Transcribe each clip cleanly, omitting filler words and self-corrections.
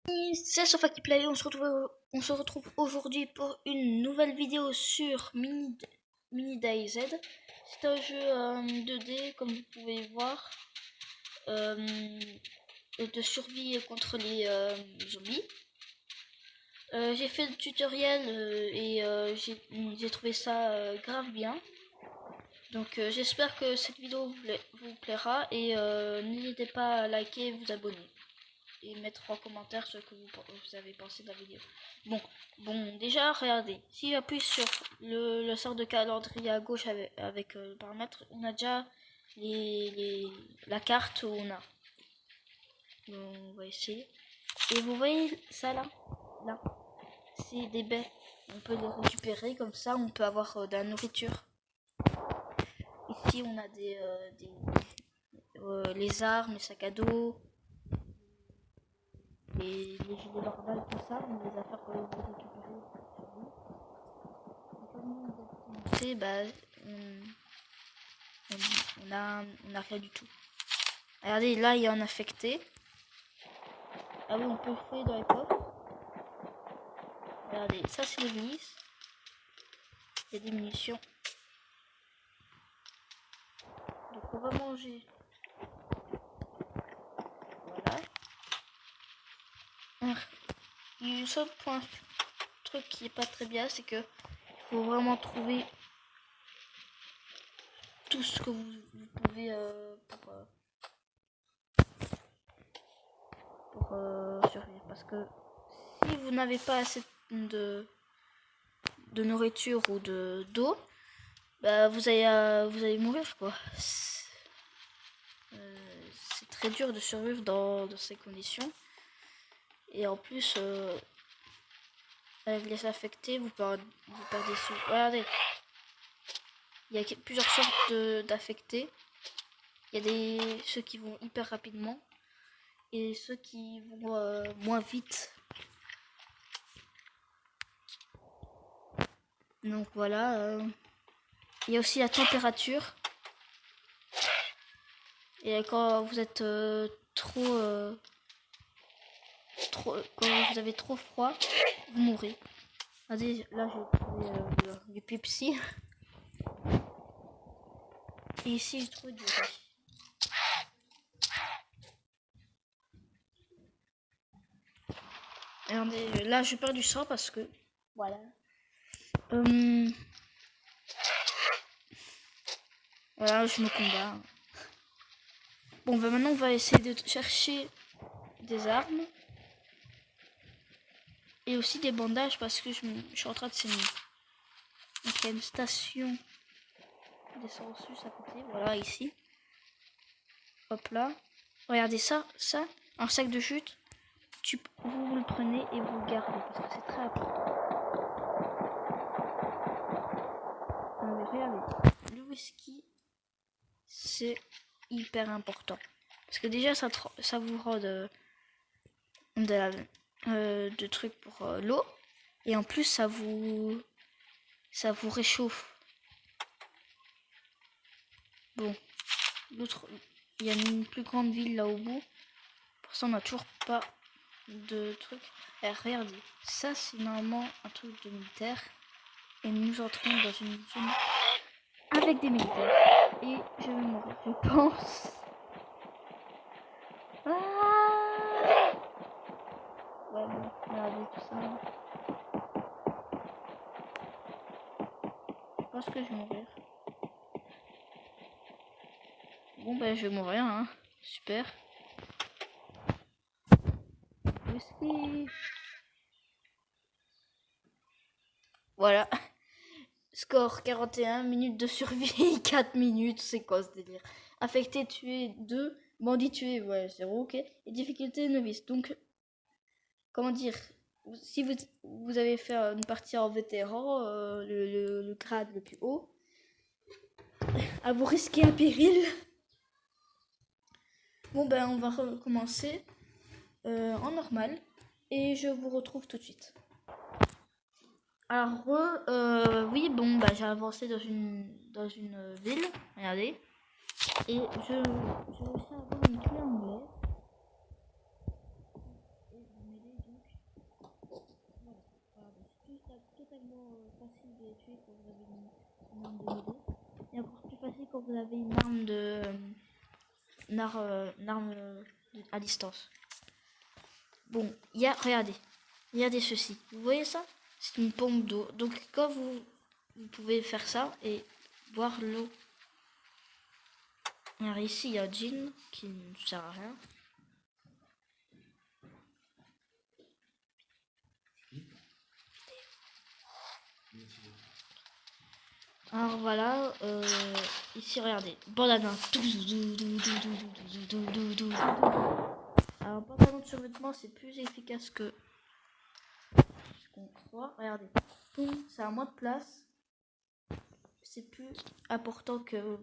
C'est Sofa qui Play, on se retrouve aujourd'hui pour une nouvelle vidéo sur Mini DayZ. C'est un jeu 2D, comme vous pouvez voir, de survie contre les zombies. J'ai fait le tutoriel et j'ai trouvé ça grave bien. Donc j'espère que cette vidéo vous plaira et n'hésitez pas à liker et vous abonner. Et mettre en commentaire ce que vous avez pensé de la vidéo. Bon, déjà, regardez. Si j'appuie sur le sort de calendrier à gauche avec le paramètre, on a déjà la carte où on a. Donc, on va essayer. Et vous voyez ça là c'est des baies. On peut les récupérer comme ça, on peut avoir de la nourriture. Ici, on a les armes, les sacs à dos. Les gilets normales, tout ça, on les affaires que vous récupérez sur vous. Et comme vous êtes bah, on a rien du tout. Regardez, là, il y a un affecté. Ah oui, on peut fouiller dans les coffres. Regardez, ça, c'est l'église. Il y a des munitions. Donc, on va manger. Voilà. Le seul truc qui est pas très bien, c'est que il faut vraiment trouver tout ce que vous pouvez pour survivre. Parce que si vous n'avez pas assez de nourriture ou d'eau, bah vous allez mourir quoi. C'est très dur de survivre dans ces conditions. Et en plus, avec les affectés, vous perdez sous. Regardez, il y a plusieurs sortes d'affectés. Il y a ceux qui vont hyper rapidement et ceux qui vont moins vite. Donc voilà. Il y a aussi la température. Et quand vous êtes quand vous avez trop froid, vous mourrez. Regardez, là j'ai trouvé du Pepsi. Et ici j'ai trouvé du riz. Regardez, là je perds du sang parce que voilà. Voilà, je me combats. Bon, bah maintenant on va essayer de chercher des armes. Et aussi des bandages parce que je suis en train de saigner. Donc il y a une station d'essence à côté. Voilà, ici. Hop là. Regardez ça, un sac de chute. Vous le prenez et vous le gardez parce que c'est très important. Regardez, le whisky, c'est hyper important. Parce que déjà, ça vous rend de trucs pour l'eau. Et en plus, ça vous réchauffe. Bon, il y a une plus grande ville là au bout. Pour ça, on n'a toujours pas de trucs. Et regardez, ça c'est normalement un truc de militaire. Et nous entrons dans une zone avec des militaires. Et je vais mourir, je pense. Ah ouais, bon, regardez tout ça. Je pense que je vais mourir. Bon, ben, je vais mourir, hein. Super. Whisky. Voilà. Score 41, minutes de survie, 4 minutes, c'est quoi ce délire? Affecté, tué 2, bandit tué, ouais, 0, ok. Et difficulté novice, donc, comment dire, si vous avez fait une partie en vétéran, le grade le plus haut, à vous risquer un péril. Bon ben on va recommencer en normal et je vous retrouve tout de suite. Alors oui bon bah j'ai avancé dans une ville, regardez, et j'ai réussi à avoir une clé anglaise. facile de les tuer quand vous avez une arme de mêlée. Et encore plus facile quand vous avez une arme à distance. Bon, regardez ceci. Vous voyez ça? C'est une pompe d'eau. Donc quand vous pouvez faire ça et boire l'eau. Alors ici il y a Jean qui ne sert à rien. Alors voilà, ici regardez, bandana. Alors pantalon de survêtement c'est plus efficace que ce qu'on croit. Regardez, c'est à moins de place. C'est plus important qu'un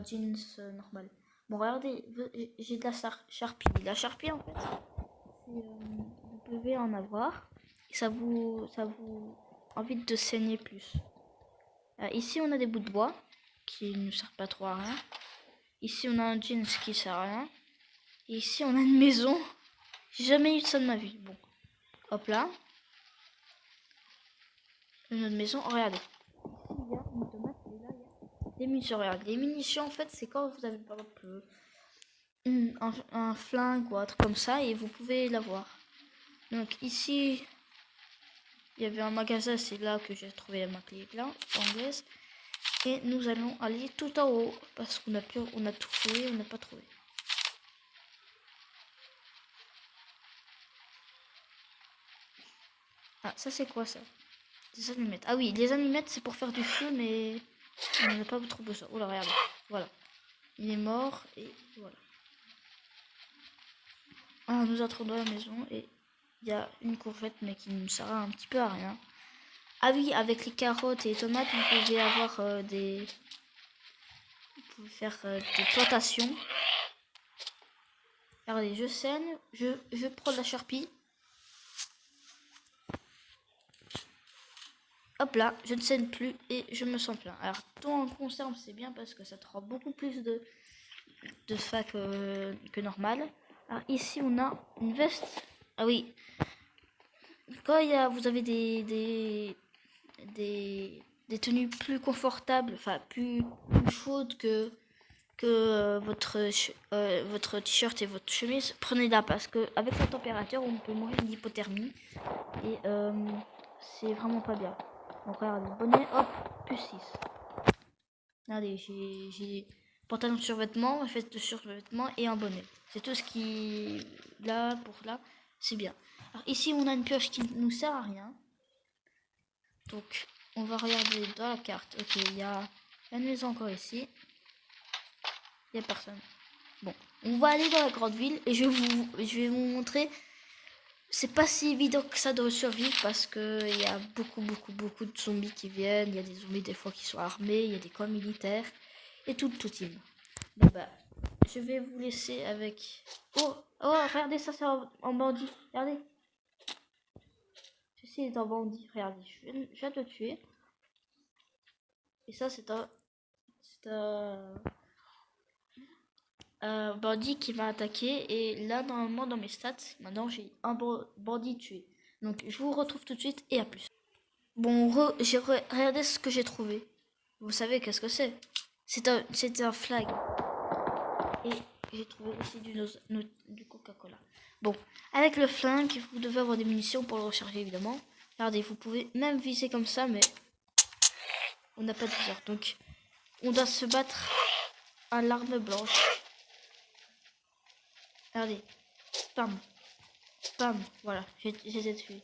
jeans normal. Bon regardez, j'ai de la charpie. La charpie en fait, vous pouvez en avoir. Et ça vous évite de saigner plus. Ici on a des bouts de bois qui ne servent pas trop à rien. Ici on a un jeans qui sert à rien. Et ici on a une maison. J'ai jamais eu de ça de ma vie. Bon, hop là. Une autre maison. Oh, regardez. Ici il y a une tomate et là il y a des munitions. Regardez. Les munitions en fait c'est quand vous avez par exemple un flingue ou un truc comme ça et vous pouvez l'avoir. Donc ici il y avait un magasin, c'est là que j'ai trouvé ma clé là, anglaise. Et nous allons aller tout en haut parce qu'on a tout fouillé, on n'a pas trouvé. Ah, ça c'est quoi ça? Des allumettes. Ah oui, les allumettes c'est pour faire du feu, mais on n'en a pas trop besoin. Oh là, regardez. Voilà. Il est mort et voilà. Ah, nous entrons dans la maison et il y a une courgette mais qui nous sert un petit peu à rien. Ah oui, avec les carottes et les tomates, vous pouvez avoir vous pouvez faire des plantations. Regardez, je saigne, je prends de la charpie. Hop là, je ne saigne plus et je me sens plein. Alors, toi en conserve, c'est bien parce que ça te rend beaucoup plus de ça que normal. Alors, ici, on a une veste. Ah oui, quand vous avez des tenues plus confortables, enfin plus chaudes que votre t-shirt et votre chemise, prenez-la parce que avec la température, on peut mourir d'hypothermie et c'est vraiment pas bien. Donc regardez, bonnet, hop, plus 6. Regardez, j'ai pantalon de survêtement, veste de survêtement et un bonnet. C'est tout ce qui là pour là, c'est bien. Alors ici on a une pioche qui nous sert à rien. Donc on va regarder dans la carte. Ok, il y a une maison encore ici. Il n'y a personne. Bon, on va aller dans la grande ville et je vais vous montrer. C'est pas si évident que ça de survivre parce que il y a beaucoup de zombies qui viennent. Il y a des zombies des fois qui sont armés, il y a des camps militaires et tout team. Bon bah, je vais vous laisser avec. Oh, regardez ça, c'est un bandit. Regardez. Ceci est un bandit. Regardez, je viens de le tuer. Et ça c'est un bandit qui m'a attaqué et là normalement dans mes stats maintenant j'ai un bandit tué, donc je vous retrouve tout de suite et à plus. Bon, regardez ce que j'ai trouvé. Vous savez qu'est-ce que c'est? C'est un flag et j'ai trouvé aussi du Coca-Cola. Bon, avec le flingue vous devez avoir des munitions pour le recharger évidemment. Regardez, vous pouvez même viser comme ça mais on n'a pas de viseur, donc on doit se battre à l'arme blanche. Regardez, pam, pam, voilà, j'ai tué.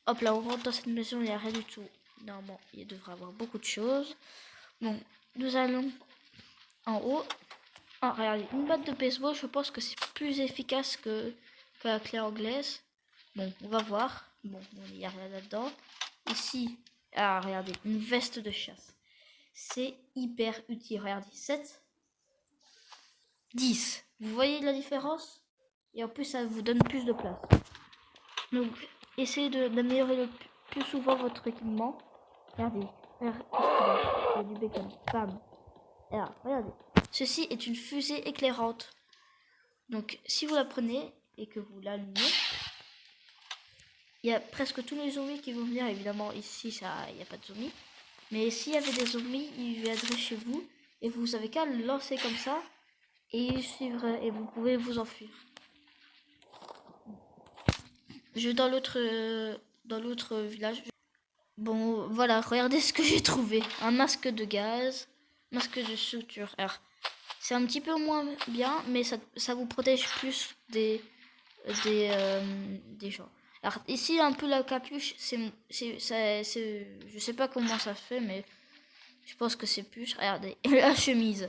Hop là, on rentre dans cette maison, il n'y a rien du tout. Normalement, il devrait y avoir beaucoup de choses. Bon, nous allons en haut. Ah, regardez, une batte de baseball, je pense que c'est plus efficace que la clé anglaise. Bon, on va voir. Bon, il n'y a rien là-dedans. Ici, ah, regardez, une veste de chasse. C'est hyper utile. Regardez, 7, 10. Vous voyez la différence? Et en plus, ça vous donne plus de place. Donc, essayez d'améliorer le plus souvent votre équipement. Regardez, il y a du bacon. Bam. Et là, regardez. Ceci est une fusée éclairante. Donc, si vous la prenez et que vous l'allumez, il y a presque tous les zombies qui vont venir. Évidemment, ici, il n'y a pas de zombies. Mais s'il y avait des zombies, ils viendraient chez vous. Et vous avez qu'à le lancer comme ça. Et ils suivraient. Et vous pouvez vous enfuir. Je vais dans l'autre village. Bon, voilà, regardez ce que j'ai trouvé. Un masque de gaz. Masque de suture. Alors, c'est un petit peu moins bien, mais ça vous protège plus des gens. Alors ici un peu la capuche, je sais pas comment ça se fait, mais je pense que c'est plus. Regardez la chemise.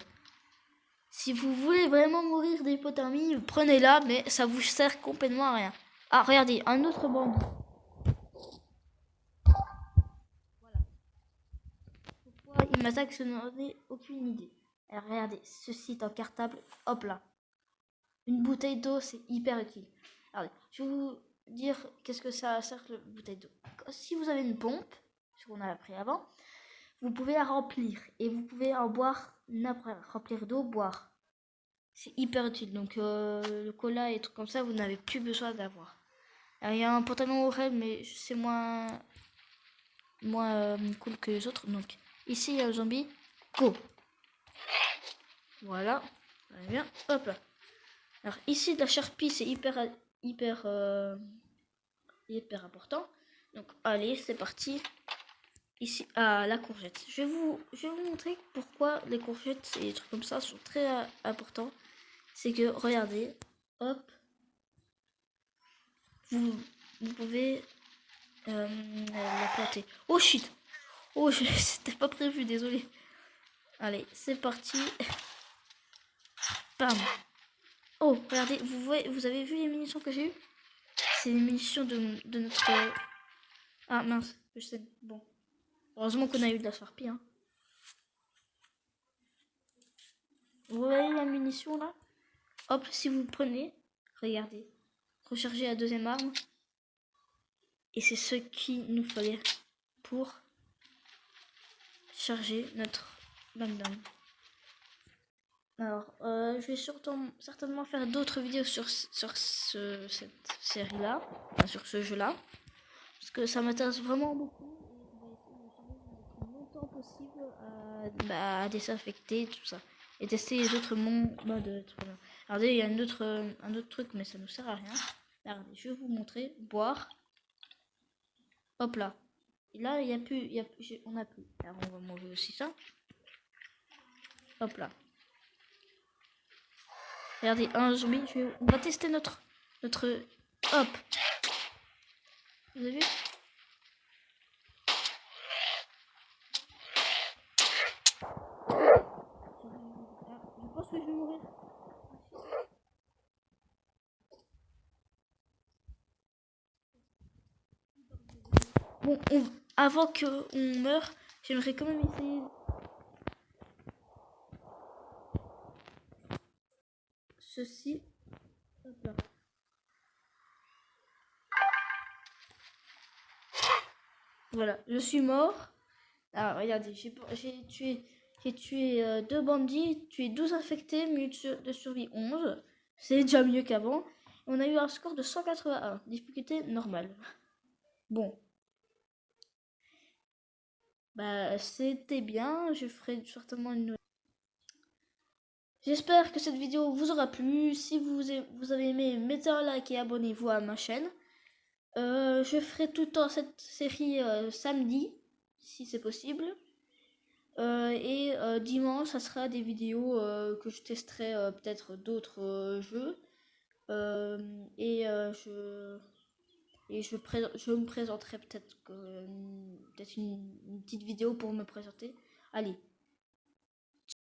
Si vous voulez vraiment mourir d'hypothermie, prenez-la, mais ça vous sert complètement à rien. Ah regardez, un autre bandit. Voilà. Pourquoi il m'attaque, je n'en ai aucune idée. Alors regardez, ceci est un cartable. Hop là. Une bouteille d'eau, c'est hyper utile. Regardez, je vais vous dire qu'est-ce que ça sert la bouteille d'eau. Si vous avez une pompe, ce qu'on a appris avant, vous pouvez la remplir et vous pouvez en boire remplir d'eau, boire. C'est hyper utile. Donc le cola et trucs comme ça, vous n'avez plus besoin d'avoir. Il y a un pantalon au rêve, mais c'est moins cool que les autres. Donc ici il y a le zombie. Go. Voilà. Allez, bien. Hop là. Alors ici la charpie c'est hyper important. Donc allez, c'est parti. Ici la courgette. Je vais vous montrer pourquoi les courgettes et les trucs comme ça sont très importants. C'est que regardez, hop, vous pouvez la planter. Oh shit. Oh, c'était pas prévu, désolé. Allez, c'est parti. Bam. Oh, regardez, vous avez vu les munitions que j'ai eues? C'est les munitions de notre... Ah mince, je sais. Bon. Heureusement qu'on a eu de la charpie. Hein. Vous voyez la munition là? Hop, si vous prenez, regardez. Rechargez la deuxième arme. Et c'est ce qu'il nous fallait pour charger notre Magnum. Alors, je vais certainement faire d'autres vidéos sur cette série-là, enfin, sur ce jeu-là, parce que ça m'intéresse vraiment beaucoup. Et on va essayer de survivre le plus longtemps possible à désinfecter tout ça et tester les autres modes. Regardez, il y a un autre truc, mais ça ne sert à rien. Regardez, je vais vous montrer. Boire. Hop là. Et là, il y a plus, on a plus. Alors, on va manger aussi ça. Hop là. Regardez, un zombie. On va tester notre. Hop. Vous avez vu? Je pense que je vais mourir. Bon, avant qu'on meure, j'aimerais quand même essayer ceci. Hop là. Voilà, je suis mort. Alors regardez, j'ai tué 2 bandits, tué 12 infectés, minutes de survie 11. C'est déjà mieux qu'avant. On a eu un score de 181, difficulté normale. Bon. Bah c'était bien, je ferai certainement une nouvelle. J'espère que cette vidéo vous aura plu. Si vous avez aimé, mettez un like et abonnez-vous à ma chaîne. Je ferai tout le temps cette série samedi, si c'est possible. Et dimanche, ça sera des vidéos que je testerai peut-être d'autres jeux. Et je me présenterai peut-être une petite vidéo pour me présenter. Allez,